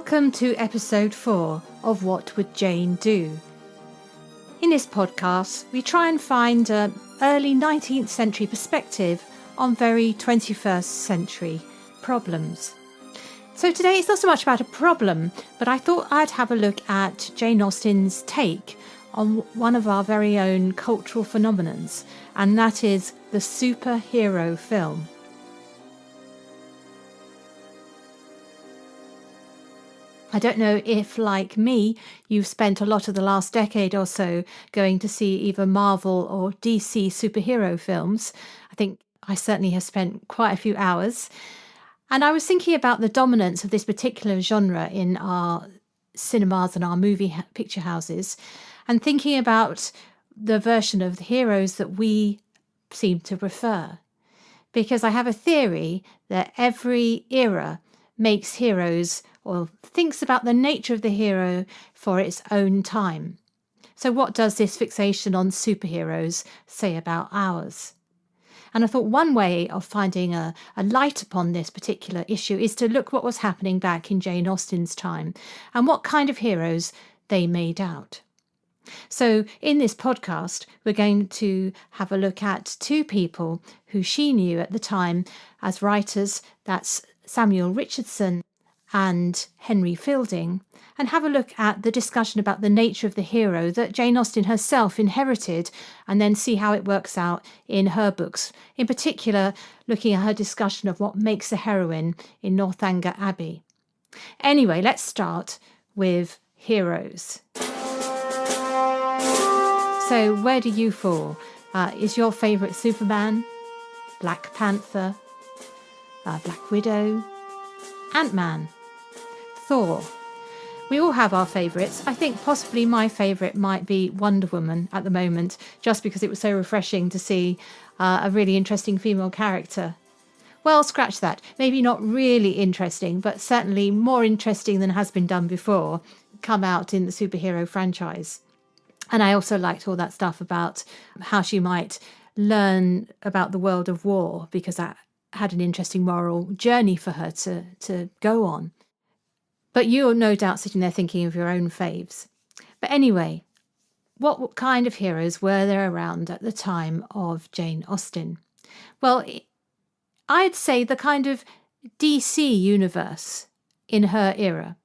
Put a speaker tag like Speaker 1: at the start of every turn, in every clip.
Speaker 1: Welcome to episode 4 of What Would Jane Do? In this podcast, we try and find an early 19th century perspective on very 21st century problems. So today it's not so much about a problem, but I thought I'd have a look at Jane Austen's take on one of our very own cultural phenomenons, and that is the superhero film. I don't know if, like me, you've spent a lot of the last decade or so going to see either Marvel or DC superhero films. I think I certainly have spent quite a few hours. And I was thinking about the dominance of this particular genre in our cinemas and our movie picture houses, and thinking about the version of the heroes that we seem to prefer. Because I have a theory that every era makes heroes or thinks about the nature of the hero for its own time. So what does this fixation on superheroes say about ours? And I thought one way of finding a light upon this particular issue is to look what was happening back in Jane Austen's time and what kind of heroes they made out. So in this podcast, we're going to have a look at two people who she knew at the time as writers. That's Samuel Richardson and Henry Fielding, and have a look at the discussion about the nature of the hero that Jane Austen herself inherited, and then see how it works out in her books, in particular looking at her discussion of what makes a heroine in Northanger Abbey. Anyway, let's start with heroes. So where do you fall? Is your favourite Superman, Black Panther, Black Widow, Ant-Man, Thor? We all have our favourites. I think possibly my favourite might be Wonder Woman at the moment, just because it was so refreshing to see a really interesting female character. Well, scratch that. Maybe not really interesting, but certainly more interesting than has been done before, come out in the superhero franchise. And I also liked all that stuff about how she might learn about the world of war, because that had an interesting moral journey for her to go on. But you're no doubt sitting there thinking of your own faves. But anyway, what kind of heroes were there around at the time of Jane Austen? Well, I'd say the kind of DC universe in her era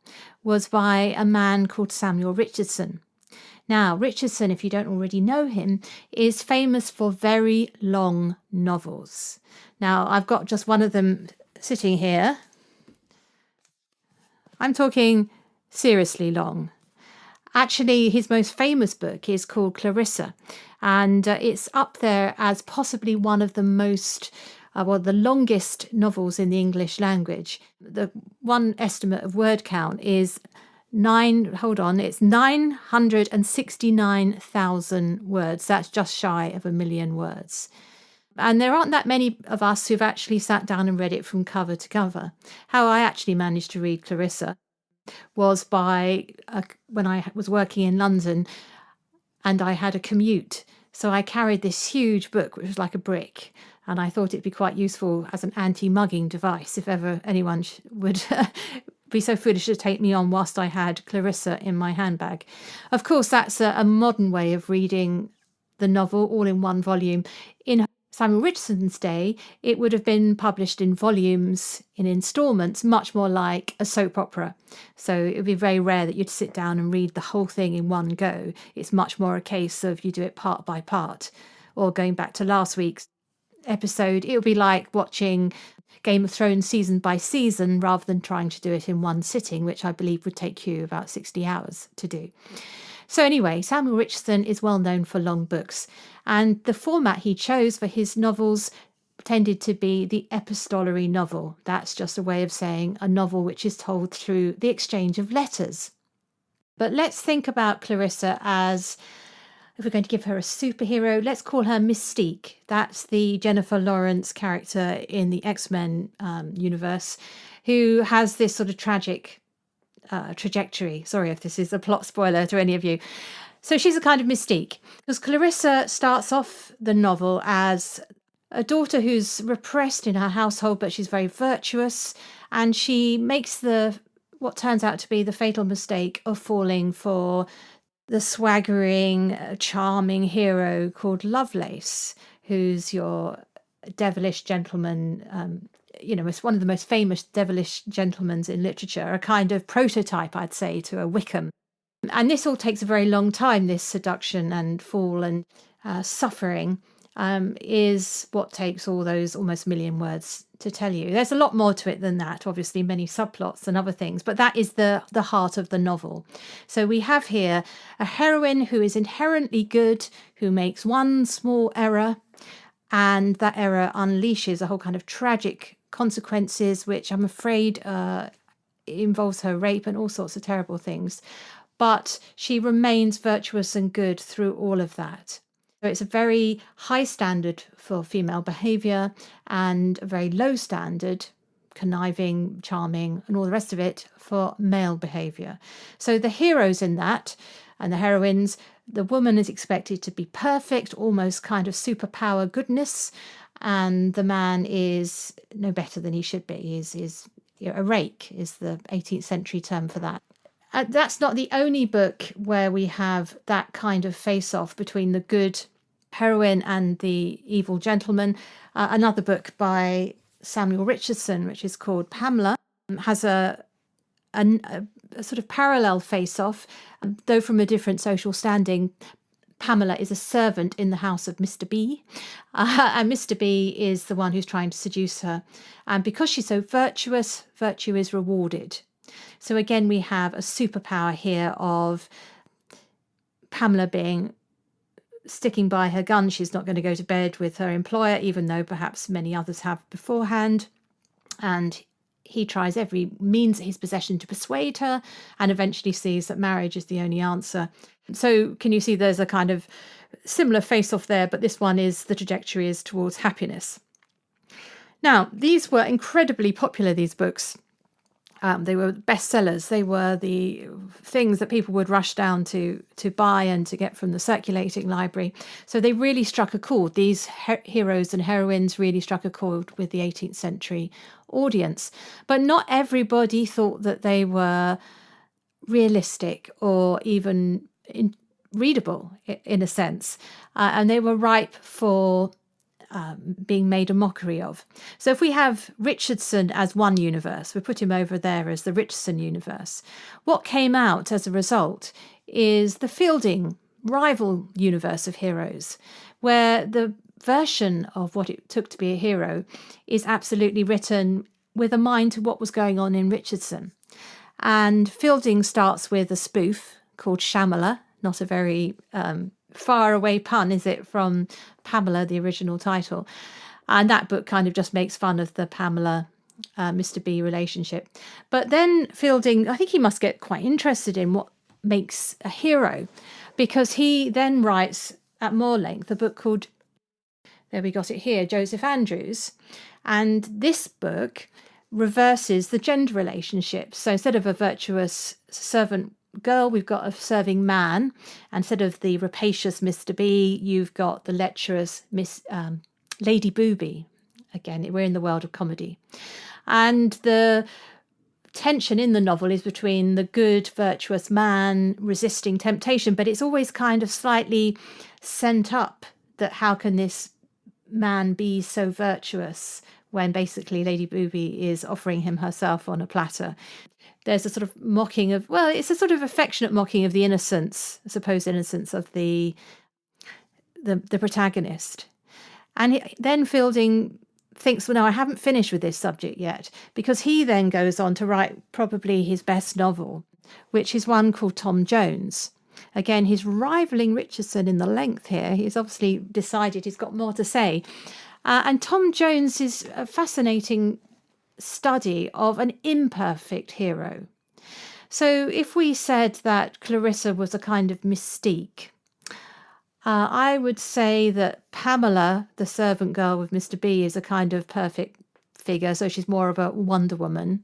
Speaker 1: was by a man called Samuel Richardson. Now, Richardson, if you don't already know him, is famous for very long novels. Now, I've got just one of them sitting here. I'm talking seriously long. Actually, his most famous book is called Clarissa, and it's up there as possibly one of the most, the longest novels in the English language. The one estimate of word count is 969,000 words. That's just shy of 1 million words. And there aren't that many of us who've actually sat down and read it from cover to cover. How I actually managed to read Clarissa was by when I was working in London and I had a commute. So I carried this huge book, which was like a brick, and I thought it'd be quite useful as an anti-mugging device if ever anyone would be so foolish to take me on whilst I had Clarissa in my handbag. Of course, that's a modern way of reading the novel all in one volume. In Samuel Richardson's day, it would have been published in volumes, in instalments, much more like a soap opera. So it would be very rare that you'd sit down and read the whole thing in one go. It's much more a case of you do it part by part. Or going back to last week's episode, it would be like watching Game of Thrones season by season rather than trying to do it in one sitting, which I believe would take you about 60 hours to do. So anyway, Samuel Richardson is well known for long books, and the format he chose for his novels tended to be the epistolary novel. That's just a way of saying a novel which is told through the exchange of letters. But let's think about Clarissa as, if we're going to give her a superhero, let's call her Mystique. That's the Jennifer Lawrence character in the X-Men universe, who has this sort of tragic trajectory. Sorry if this is a plot spoiler to any of you. So she's a kind of Mystique, because Clarissa starts off the novel as a daughter who's repressed in her household, but she's very virtuous, and she makes the what turns out to be the fatal mistake of falling for the swaggering, charming hero called Lovelace, who's your devilish gentleman. It's one of the most famous devilish gentlemen in literature, a kind of prototype, I'd say, to a Wickham. And this all takes a very long time, this seduction and fall and suffering. Is what takes all those almost million words to tell you. There's a lot more to it than that, obviously, many subplots and other things, but that is the heart of the novel. So we have here a heroine who is inherently good, who makes one small error, and that error unleashes a whole kind of tragic consequences, which I'm afraid involves her rape and all sorts of terrible things. But she remains virtuous and good through all of that. So it's a very high standard for female behaviour and a very low standard, conniving, charming, and all the rest of it, for male behaviour. So the heroes in that and the heroines, the woman is expected to be perfect, almost kind of superpower goodness, and the man is no better than he should be. Is a rake is the 18th century term for that. That's not the only book where we have that kind of face-off between the good heroine and the evil gentleman. Another book by Samuel Richardson, which is called Pamela, has a sort of parallel face-off, though from a different social standing. Pamela is a servant in the house of Mr. B, and Mr. B is the one who's trying to seduce her. And because she's so virtuous, virtue is rewarded. So again, we have a superpower here of Pamela sticking by her gun. She's not going to go to bed with her employer, even though perhaps many others have beforehand. And he tries every means at his possession to persuade her, and eventually sees that marriage is the only answer. So can you see there's a kind of similar face-off there, but this one is the trajectory is towards happiness. Now, these were incredibly popular, these books. They were bestsellers. They were the things that people would rush down to buy and to get from the circulating library. So they really struck a chord. These heroes and heroines really struck a chord with the 18th century audience. But not everybody thought that they were realistic or even readable in a sense. And they were ripe for being made a mockery of. So if we have Richardson as one universe, we put him over there as the Richardson Universe. What came out as a result is the Fielding rival universe of heroes, where the version of what it took to be a hero is absolutely written with a mind to what was going on in Richardson. And Fielding starts with a spoof called Shamala, not a very far away pun, is it, from Pamela, the original title. And that book kind of just makes fun of the Pamela Mr. B relationship. But then Fielding, I think he must get quite interested in what makes a hero, because he then writes at more length a book called, there we got it here, Joseph Andrews. And this book reverses the gender relationship. So instead of a virtuous servant girl, we've got a serving man. Instead of the rapacious Mr. B, you've got the lecherous Lady Booby. Again, we're in the world of comedy. And the tension in the novel is between the good, virtuous man resisting temptation, but it's always kind of slightly sent up that how can this man be so virtuous when basically Lady Booby is offering him herself on a platter. There's a sort of mocking of, well, it's a sort of affectionate mocking of the innocence, supposed innocence of the protagonist. And then Fielding thinks, well, no, I haven't finished with this subject yet, because he then goes on to write probably his best novel, which is one called Tom Jones. Again, he's rivaling Richardson in the length here. He's obviously decided he's got more to say. And Tom Jones is a fascinating study of an imperfect hero. So if we said that Clarissa was a kind of mystique, I would say that Pamela, the servant girl with Mr. B, is a kind of perfect figure, so she's more of a Wonder Woman.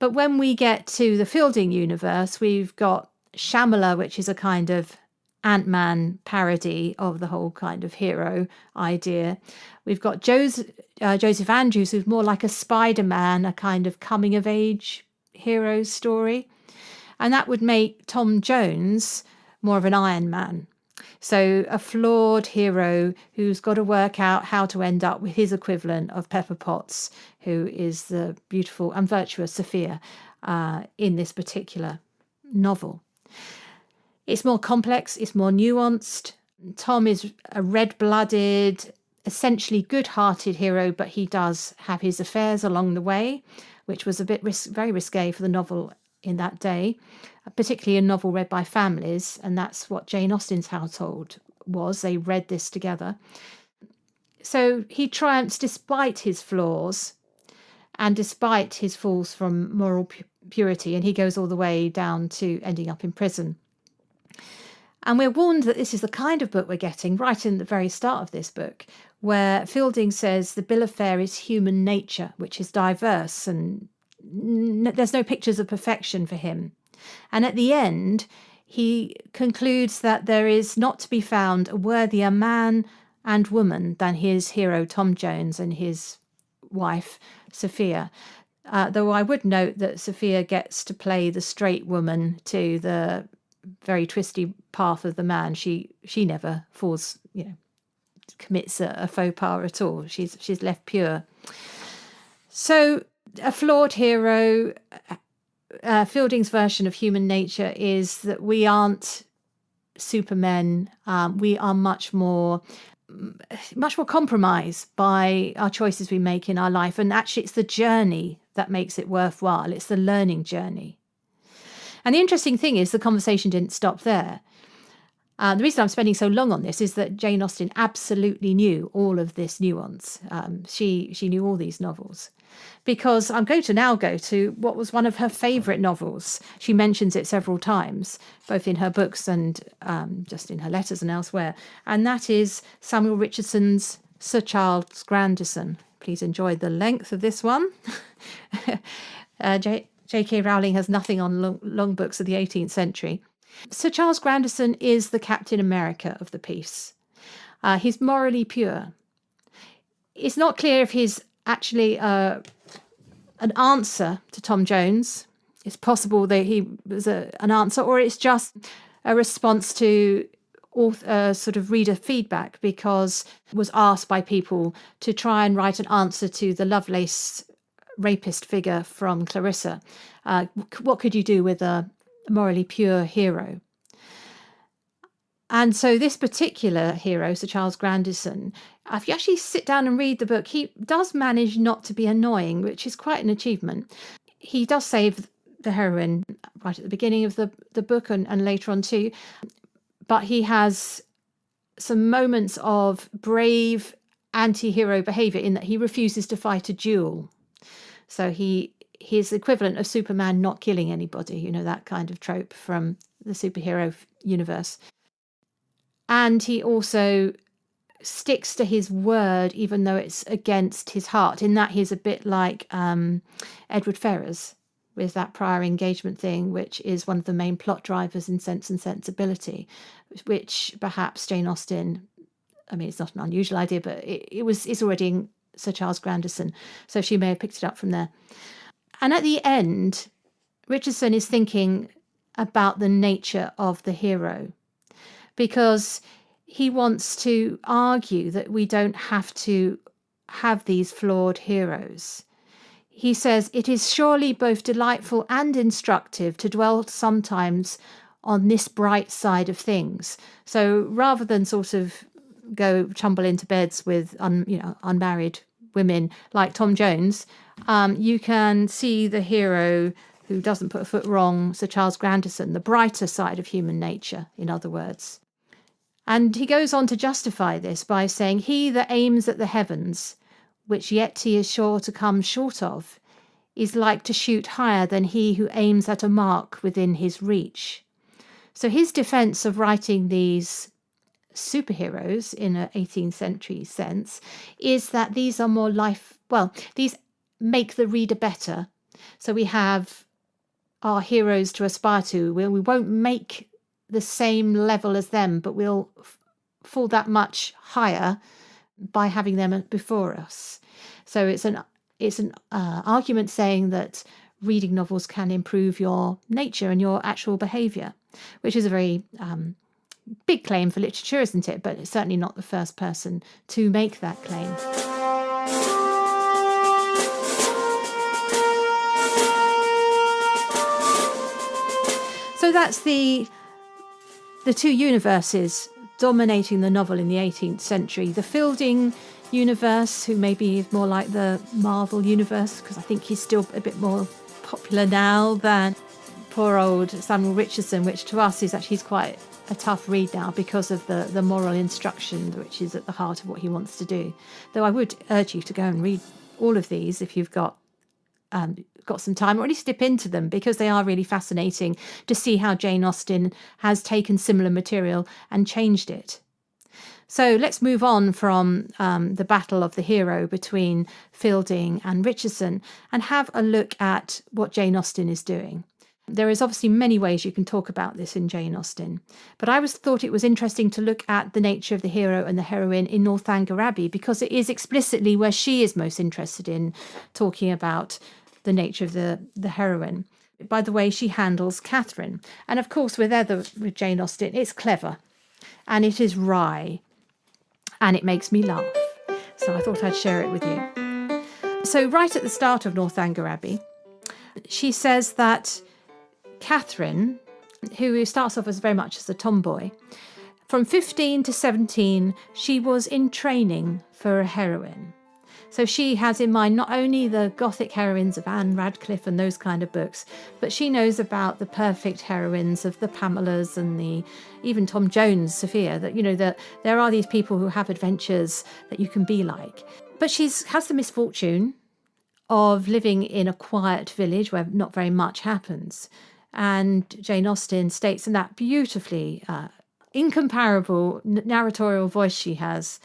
Speaker 1: But when we get to the Fielding universe, we've got Shamala, which is a kind of Ant-Man parody of the whole kind of hero idea. We've got Joseph Andrews, who's more like a Spider-Man, a kind of coming-of-age hero's story. And that would make Tom Jones more of an Iron Man. So a flawed hero who's got to work out how to end up with his equivalent of Pepper Potts, who is the beautiful and virtuous Sophia in this particular novel. It's more complex, it's more nuanced. Tom is a red-blooded, essentially good-hearted hero, but he does have his affairs along the way, which was a bit very risque for the novel in that day, particularly a novel read by families, and that's what Jane Austen's household was. They read this together. So he triumphs despite his flaws and despite his falls from moral purity, and he goes all the way down to ending up in prison. And we're warned that this is the kind of book we're getting right in the very start of this book, where Fielding says the bill of fare is human nature, which is diverse, and there's no pictures of perfection for him. And at the end, he concludes that there is not to be found a worthier man and woman than his hero Tom Jones and his wife Sophia. Though I would note that Sophia gets to play the straight woman to the very twisty path of the man. She never falls, commits a faux pas at all. She's left pure. So a flawed hero. Fielding's version of human nature is that we aren't supermen. We are much more compromised by our choices we make in our life. And actually, it's the journey that makes it worthwhile. It's the learning journey. And the interesting thing is the conversation didn't stop there. The reason I'm spending so long on this is that Jane Austen absolutely knew all of this nuance. She knew all these novels. Because I'm going to now go to what was one of her favourite novels. She mentions it several times, both in her books and just in her letters and elsewhere. And that is Samuel Richardson's Sir Charles Grandison. Please enjoy the length of this one. J.K. Rowling has nothing on long books of the 18th century. Sir Charles Grandison is the Captain America of the piece. He's morally pure. It's not clear if he's actually an answer to Tom Jones. It's possible that he was an answer, or it's just a response to sort of reader feedback, because it was asked by people to try and write an answer to the Lovelace rapist figure from Clarissa. What could you do with a morally pure hero? And so this particular hero, Sir Charles Grandison, if you actually sit down and read the book, he does manage not to be annoying, which is quite an achievement. He does save the heroine right at the beginning of the book and later on too, but he has some moments of brave anti-hero behaviour in that he refuses to fight a duel. So his equivalent of Superman not killing anybody, that kind of trope from the superhero universe. And he also sticks to his word, even though it's against his heart, in that he's a bit like Edward Ferrars with that prior engagement thing, which is one of the main plot drivers in Sense and Sensibility, which perhaps Jane Austen, it's not an unusual idea, but it's already in Sir Charles Grandison, so she may have picked it up from there. And at the end, Richardson is thinking about the nature of the hero, because he wants to argue that we don't have to have these flawed heroes. He says, it is surely both delightful and instructive to dwell sometimes on this bright side of things. So rather than sort of go tumble into beds with unmarried women like Tom Jones, you can see the hero who doesn't put a foot wrong, Sir Charles Grandison, the brighter side of human nature, in other words. And he goes on to justify this by saying, he that aims at the heavens, which yet he is sure to come short of, is like to shoot higher than he who aims at a mark within his reach. So his defence of writing these superheroes in an 18th century sense is that these are more these make the reader better. So we have our heroes to aspire to. We won't make the same level as them, but we'll fall that much higher by having them before us. So it's an argument saying that reading novels can improve your nature and your actual behaviour, which is a very big claim for literature, isn't it? But it's certainly not the first person to make that claim. So that's the two universes dominating the novel in the 18th century. The Fielding universe, who maybe is more like the Marvel universe, because I think he's still a bit more popular now than poor old Samuel Richardson, which to us is actually quite a tough read now because of the moral instruction, which is at the heart of what he wants to do. Though I would urge you to go and read all of these if you've got some time, or at least dip into them, because they are really fascinating to see how Jane Austen has taken similar material and changed it. So let's move on from the battle of the hero between Fielding and Richardson and have a look at what Jane Austen is doing. There is obviously many ways you can talk about this in Jane Austen, but I thought it was interesting to look at the nature of the hero and the heroine in Northanger Abbey, because it is explicitly where she is most interested in talking about the nature of the heroine, by the way she handles Catherine. And of course, with Jane Austen, it's clever and it is wry and it makes me laugh. So I thought I'd share it with you. So right at the start of Northanger Abbey, she says that Catherine, who starts off as very much as a tomboy, from 15 to 17, she was in training for a heroine. So she has in mind not only the Gothic heroines of Anne Radcliffe and those kind of books, but she knows about the perfect heroines of the Pamelas and even Tom Jones, Sophia, that there are these people who have adventures that you can be like. But she has the misfortune of living in a quiet village where not very much happens. And Jane Austen states in that beautifully incomparable narratorial voice she has,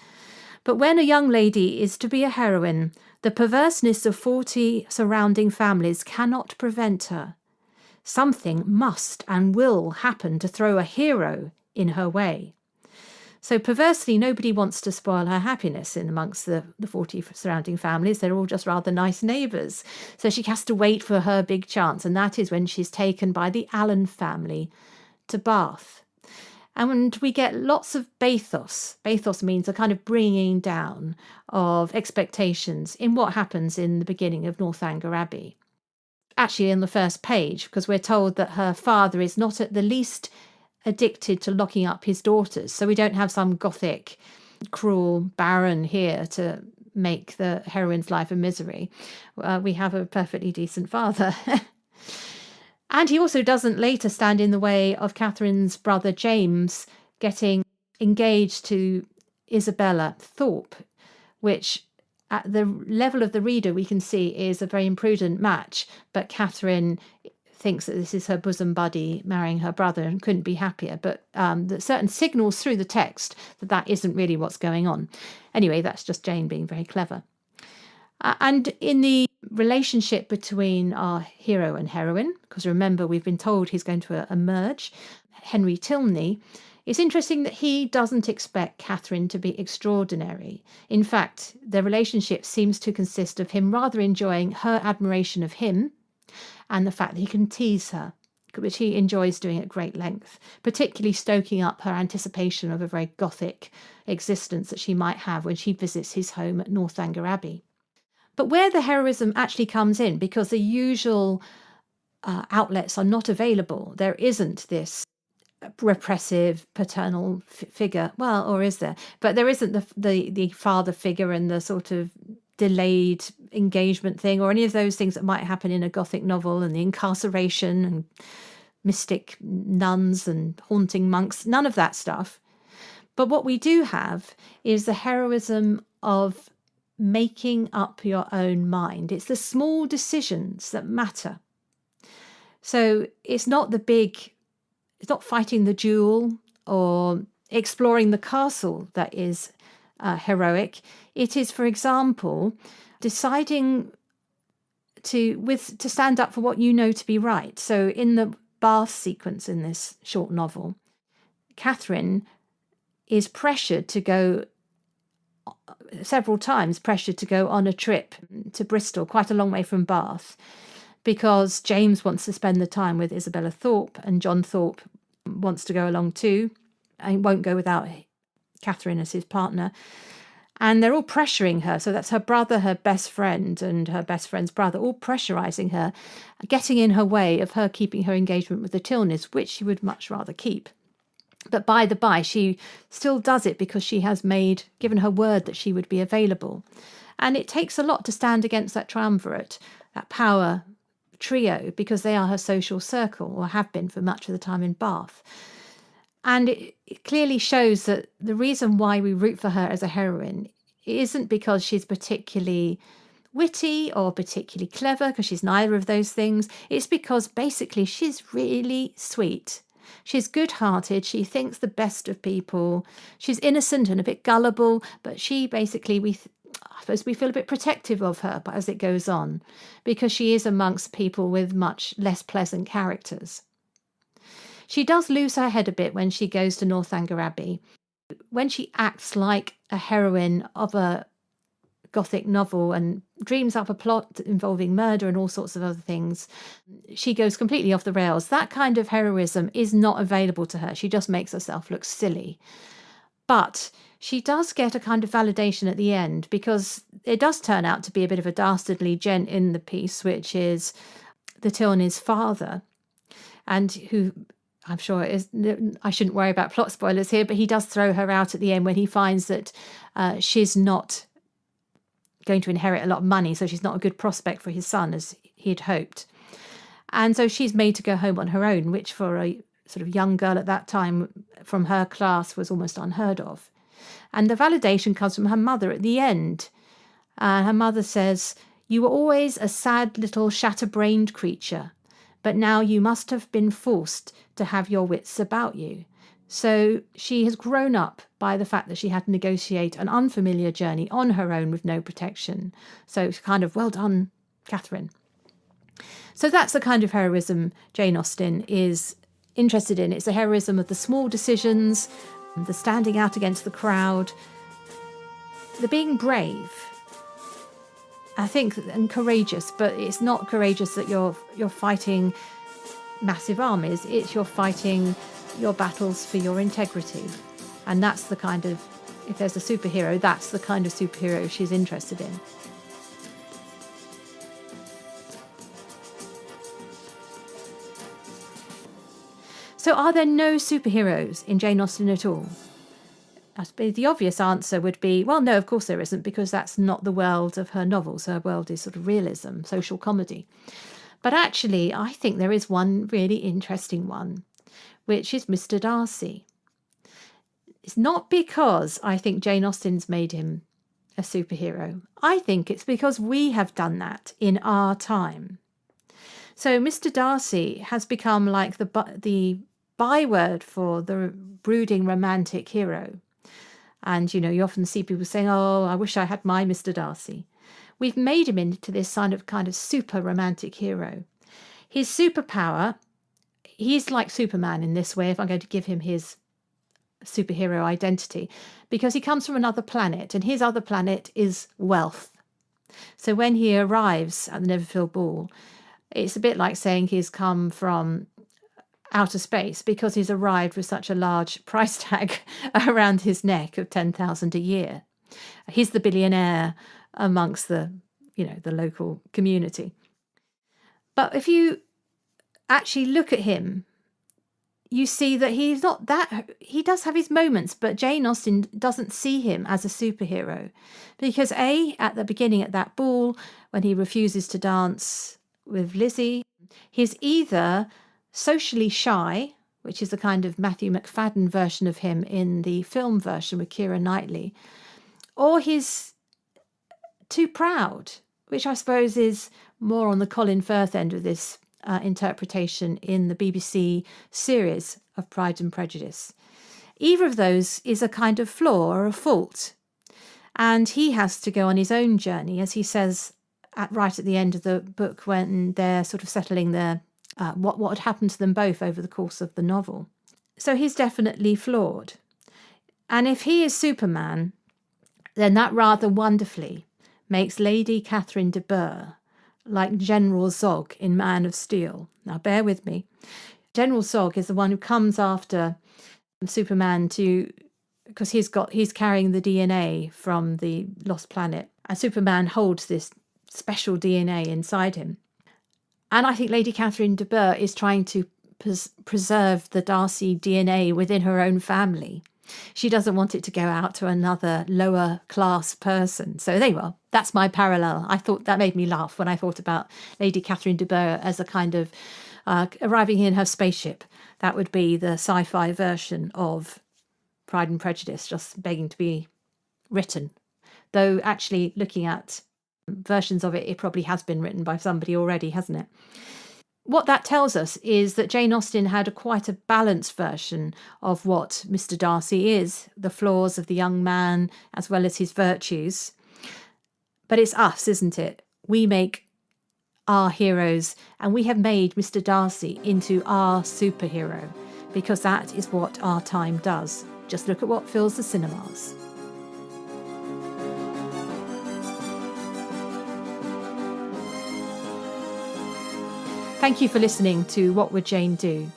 Speaker 1: but when a young lady is to be a heroine, the perverseness of 40 surrounding families cannot prevent her. Something must and will happen to throw a hero in her way. So perversely, nobody wants to spoil her happiness in amongst the 40 surrounding families. They're all just rather nice neighbours. So she has to wait for her big chance, and that is when she's taken by the Allen family to Bath. And we get lots of bathos. Bathos means a kind of bringing down of expectations in what happens in the beginning of Northanger Abbey. Actually, in the first page, because we're told that her father is not at the least addicted to locking up his daughters. So we don't have some Gothic, cruel baron here to make the heroine's life a misery. We have a perfectly decent father. And he also doesn't later stand in the way of Catherine's brother James getting engaged to Isabella Thorpe, which at the level of the reader we can see is a very imprudent match, but Catherine thinks that this is her bosom buddy marrying her brother and couldn't be happier. But that certain signals through the text that isn't really what's going on. Anyway, that's just Jane being very clever. And in the relationship between our hero and heroine, because remember we've been told he's going to emerge, Henry Tilney, it's interesting that he doesn't expect Catherine to be extraordinary. In fact, their relationship seems to consist of him rather enjoying her admiration of him and the fact that he can tease her, which he enjoys doing at great length, particularly stoking up her anticipation of a very Gothic existence that she might have when she visits his home at Northanger Abbey. But where the heroism actually comes in, because the usual outlets are not available, there isn't this repressive paternal figure. Well, or is there? But there isn't the father figure and the sort of delayed engagement thing or any of those things that might happen in a Gothic novel, and the incarceration and mystic nuns and haunting monks, none of that stuff. But what we do have is the heroism of making up your own mind. It's the small decisions that matter. So it's not it's not fighting the duel or exploring the castle that is heroic. It is, for example, deciding to stand up for what you know to be right. So in the Bath sequence in this short novel, Catherine is pressured to go several times, pressured to go on a trip to Bristol, quite a long way from Bath, because James wants to spend the time with Isabella Thorpe, and John Thorpe wants to go along too, and won't go without Catherine as his partner. And they're all pressuring her. So that's her brother, her best friend, and her best friend's brother, all pressurizing her, getting in her way of her keeping her engagement with the Tilneys, which she would much rather keep. But by the by, she still does it because she has given her word that she would be available. And it takes a lot to stand against that triumvirate, that power trio, because they are her social circle, or have been for much of the time in Bath. And it clearly shows that the reason why we root for her as a heroine isn't because she's particularly witty or particularly clever, because she's neither of those things. It's because basically she's really sweet. She's good-hearted. She thinks the best of people. She's innocent and a bit gullible, but she basically, I suppose we feel a bit protective of her as it goes on, because she is amongst people with much less pleasant characters. She does lose her head a bit when she goes to Northanger Abbey. When she acts like a heroine of a Gothic novel and dreams up a plot involving murder and all sorts of other things, she goes completely off the rails. That kind of heroism is not available to her. She just makes herself look silly. But she does get a kind of validation at the end, because it does turn out to be a bit of a dastardly gent in the piece, which is the Tilneys' father, and who, I'm sure I shouldn't worry about plot spoilers here, but he does throw her out at the end when he finds that she's not going to inherit a lot of money, so she's not a good prospect for his son as he'd hoped. And so she's made to go home on her own, which for a sort of young girl at that time from her class was almost unheard of. And the validation comes from her mother at the end. Her mother says, "You were always a sad little shatter-brained creature, but now you must have been forced to have your wits about you." So she has grown up by the fact that she had to negotiate an unfamiliar journey on her own with no protection. So it's kind of, well done, Catherine. So that's the kind of heroism Jane Austen is interested in. It's a heroism of the small decisions, the standing out against the crowd, the being brave, I think, and courageous. But it's not courageous that you're fighting massive armies. It's you're fighting your battles for your integrity. And that's the kind of, if there's a superhero, that's the kind of superhero she's interested in. So are there no superheroes in Jane Austen at all? I suppose the obvious answer would be, well, no, of course there isn't, because that's not the world of her novels. Her world is sort of realism, social comedy. But actually, I think there is one really interesting one, which is Mr. Darcy. It's not because I think Jane Austen's made him a superhero. I think it's because we have done that in our time. So Mr. Darcy has become like the byword for the brooding romantic hero. And, you often see people saying, "Oh, I wish I had my Mr. Darcy." We've made him into this kind of super romantic hero. His superpower, he's like Superman in this way, if I'm going to give him his superhero identity, because he comes from another planet, and his other planet is wealth. So when he arrives at the Neverfield Ball, it's a bit like saying he's come from outer space, because he's arrived with such a large price tag around his neck of 10,000 a year. He's the billionaire amongst the local community. But if you actually look at him, you see that he's not that. He does have his moments, but Jane Austen doesn't see him as a superhero, because at the beginning at that ball, when he refuses to dance with Lizzie, he's either socially shy, which is the kind of Matthew McFadden version of him in the film version with Keira Knightley, or he's too proud, which I suppose is more on the Colin Firth end of this interpretation in the BBC series of Pride and Prejudice. Either of those is a kind of flaw or a fault, and he has to go on his own journey, as he says right at the end of the book, when they're sort of settling their what had happened to them both over the course of the novel. So he's definitely flawed. And if he is Superman, then that rather wonderfully makes Lady Catherine de Bourgh like General Zog in Man of Steel. Now, bear with me. General Zog is the one who comes after Superman because he's carrying the DNA from the lost planet, and Superman holds this special DNA inside him. And I think Lady Catherine de Bourgh is trying to preserve the Darcy DNA within her own family. She doesn't want it to go out to another lower class person. So there you are. That's my parallel. I thought that made me laugh when I thought about Lady Catherine de Bourgh as a kind of arriving in her spaceship. That would be the sci-fi version of Pride and Prejudice, just begging to be written. Though actually looking at versions of it, it probably has been written by somebody already, hasn't it? What that tells us is that Jane Austen had quite a balanced version of what Mr. Darcy is, the flaws of the young man as well as his virtues. But it's us, isn't it? We make our heroes, and we have made Mr. Darcy into our superhero, because that is what our time does. Just look at what fills the cinemas. Thank you for listening to What Would Jane Do?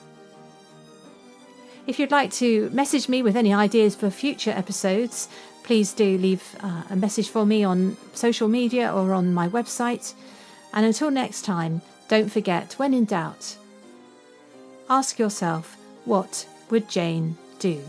Speaker 1: If you'd like to message me with any ideas for future episodes, please do leave a message for me on social media or on my website. And until next time, don't forget, when in doubt, ask yourself, what would Jane do?